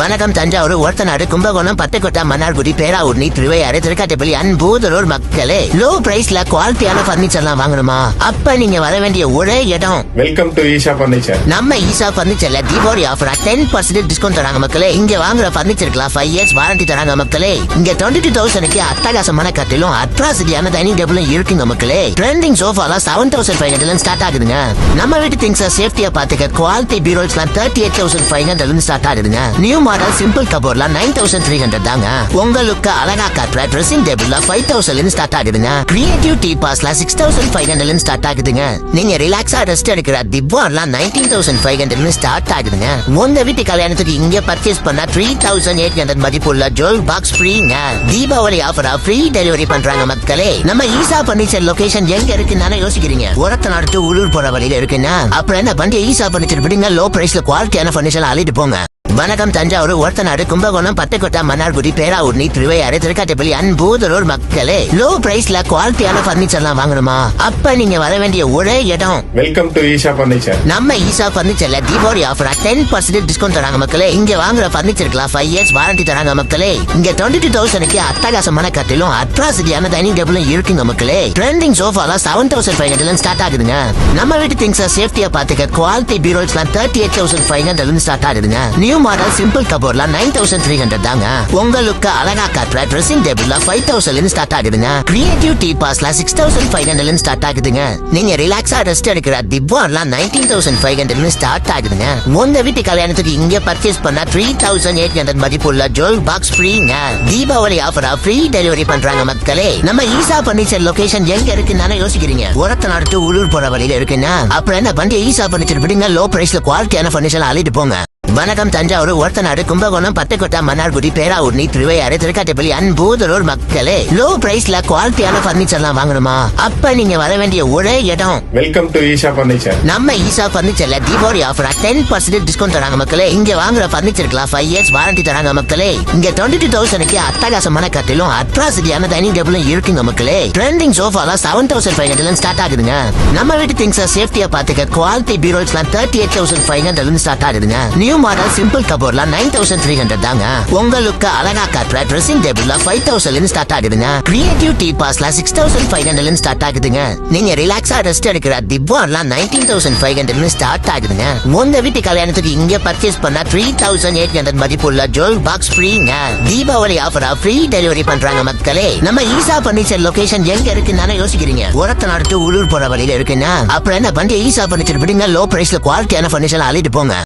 வணக்கம் தஞ்சாவூர், ஒருத்தநாடு, கும்பகோணம், பட்டுக்கோட்டை, மன்னார்குடி, பேராவூர்ணி, திருவையாறு, திருக்காட்டுப்பள்ளி, அன்பூதலூர் மக்களே, லோ பிரைஸ்ல குவாலிட்டியான பர்னிச்சர்லாம் வாங்கணுமா? அப்ப நீங்க வர வேண்டிய ஒரே இடம் வெல்கம் டு ஈஷா பர்னிச்சர். நம்ம ஈஷா பர்னிச்சர்ல தீபாவளி ஆஃபரா 10% டிஸ்கவுண்ட் தராங்க மக்களே. இங்க வாங்குற பர்னிச்சருக்குலாம் 5 years வாரண்டி தராங்க மக்களே. இங்க 22,000க்கு அட்டகாசமான கட்டிலும் அட்ராசிட்டியான டைனிங் டேபிளும் இருக்குங்க மக்களே. ட்ரெண்டிங் சோஃபாலாம் 7,500 ஸ்டார்ட் ஆகுதுங்க. நம்ம வீட்டு திங்ஸ் சேஃப்டியா பாத்துக்க குவாலிட்டி பீரோஸ்லாம் 38,500 ஸ்டார்ட் ஆகுதுங்க. நியூ மாடல் சிம்பிள் கபோர்ட்லாம் 9,300 தாங்க. உங்களுக்கு அழகா காட்டுற ட்ரெஸ்ஸிங் டேபிள்ல 5,000 ஸ்டார்ட் ஆகுதுங்க. கிரியேட்டிவ் டீ பாஸ்ல 6,500 ஸ்டார்ட் ஆகுதுங்க. நீங்க ரிலாக்ஸா ரெஸ்ட் எடுக்கிற திவான்லாம் 19,500 ஸ்டார்ட் ஆகுதுங்க. உங்க வீட்டு கல்யாணத்துக்கு இங்க பர்ச்சேஸ் பண்ணா 3,800 மதிப்புள்ள ஜுவல் பாக்ஸ் ஃப்ரீங்க. தீபாவளி ஆஃபரா ஃப்ரீ டெலிவரி பண்றாங்க மக்களே. நம்ம ஈஷா பர்னிச்சர் லொகேஷன் எங்க இருக்குன்னு யோசிக்கிறீங்க? ஒரத்தநாடு டு உள்ளூர் போற வழியில இருக்குன்னா அப்புறம் என்ன பண்ணி ஈஷா பர்னிச்சர் விடுங்க. லோ பிரைஸ்ல குவாலிட்டியான பர்னிச்சர் அள்ளிட்டு போங்க. வணக்கம் தஞ்சாவூர், ஒருத்தநாடு, கும்பகோணம், பட்டுக்கோட்டை, மன்னார்குடி, பேராவூர்ணி, திருவையாறு, திருக்காட்டுப்பள்ளி, அன்பூதலூர் மக்களே, லோ பிரைஸ்ல குவாலிட்டியான பர்னிச்சர்லாம் வாங்கணுமா? அப்ப நீங்க வர வேண்டிய ஒரே இடம் வெல்கம் டு ஈஷா பர்னிச்சர். நம்ம ஈஷா பர்னிச்சர்ல தீபாவளி ஆஃபரா 10% டிஸ்கவுண்ட் தராங்க மக்களே. இங்க வாங்குற பர்னிச்சருக்குலாம் 5 years வாரண்டி தராங்க மக்களே. இங்க 22,000க்கு அட்டகாசமான கட்டிலும் அட்ராசிட்டியான டைனிங் டேபிளும் இருக்குங்க மக்களே. ட்ரெண்டிங் சோஃபாலாம் 7,500 ஸ்டார்ட் ஆகுதுங்க. நம்ம வீட்டு திங்ஸ் சேஃப்டியா பாத்துக்க குவாலிட்டி பீரோஸ்லாம் 38,500 ஸ்டார்ட் ஆகுதுங்க. நியூ மாடல் சிம்பிள் கபோர்ட்லாம் 9,300 தாங்க. உங்களுக்கு அழகா காட்டுற ட்ரெஸ்ஸிங் டேபிள்ல 5,000 ஸ்டார்ட் ஆகுதுங்க. கிரியேட்டிவ் டீ பாஸ்ல 6,500 ஸ்டார்ட் ஆகுதுங்க. நீங்க ரிலாக்ஸா ரெஸ்ட் எடுக்கிற திவான்லாம் 19,500 ஸ்டார்ட் ஆகுதுங்க. உங்க வீட்டு கல்யாணத்துக்கு இங்க பர்ச்சேஸ் பண்ணா 3,800 மதிப்புள்ள ஜுவல் பாக்ஸ் ஃப்ரீங்க. தீபாவளி ஆஃபரா ஃப்ரீ டெலிவரி பண்றாங்க மக்களே. நம்ம ஈஷா பர்னிச்சர் லொகேஷன் எங்க இருக்குன்னு யோசிக்கிறீங்க? ஒரத்தநாடு டு உள்ளூர் போற வழியில இருக்குன்னா அப்புறம் என்ன பண்ணி ஈஷா பர்னிச்சர் விடுங்க. லோ பிரைஸ்ல குவாலிட்டியான பர்னிச்சர் அள்ளிட்டு போங்க. வணக்கம் தஞ்சாவூர், ஒருத்தநாடு, கும்பகோணம், பட்டுக்கோட்டை, மன்னார்குடி, பேராவூர்ணி, திருவையாறு, திருக்காட்டுப்பள்ளி, அன்பூதலூர் மக்களே, லோ பிரைஸ்ல குவாலிட்டியான பர்னிச்சர்லாம் வாங்கணுமா? அப்ப நீங்க வர வேண்டிய ஒரே இடம் வெல்கம் டு ஈஷா பர்னிச்சர். நம்ம ஈஷா பர்னிச்சர்ல தீபாவளி ஆஃபரா 10% டிஸ்கவுண்ட் தராங்க மக்களே. இங்க வாங்குற பர்னிச்சருக்குலாம் 5 years வாரண்டி தராங்க மக்களே. இங்க 22,000க்கு அட்டகாசமான கட்டிலும் அட்ராசிட்டியான டைனிங் டேபிளும் இருக்குங்க மக்களே. ட்ரெண்டிங் சோஃபாலாம் 7,500 ஸ்டார்ட் ஆகுதுங்க. நம்ம வீட்டு திங்ஸ் சேஃப்டியா பாத்துக்க குவாலிட்டி பீரோஸ்லாம் 38,500 ஸ்டார்ட் ஆகுதுங்க. நியூ மாடல் சிம்பிள் கபோர்ட்லாம் 9,300 தாங்க. உங்களுக்கு அழகா காட்டுற ட்ரெஸ்ஸிங் டேபிள்ல 5,000 ஸ்டார்ட் ஆகுதுங்க. கிரியேட்டிவ் டீ பாஸ்ல 6,500 ஸ்டார்ட் ஆகுதுங்க. நீங்க ரிலாக்ஸா ரெஸ்ட் எடுக்கிற திவான்லாம் 19,500 ஸ்டார்ட் ஆகுதுங்க. உங்க வீட்டு கல்யாணத்துக்கு இங்க பர்ச்சேஸ் பண்ணா 3,800 மதிப்புள்ள ஜுவல் பாக்ஸ் ஃப்ரீங்க. தீபாவளி ஆஃபரா ஃப்ரீ டெலிவரி பண்றாங்க மக்களே. நம்ம ஈஷா பர்னிச்சர் லொகேஷன் எங்க இருக்குன்னு யோசிக்கிறீங்க? ஒரத்தநாடு டு உள்ளூர் போற வழியில இருக்குன்னா அப்புறம் என்ன பண்ணி ஈஷா பர்னிச்சர் விடுங்க. லோ பிரைஸ்ல குவாலிட்டியான பர்னிச்சர் அள்ளிட்டு போங்க.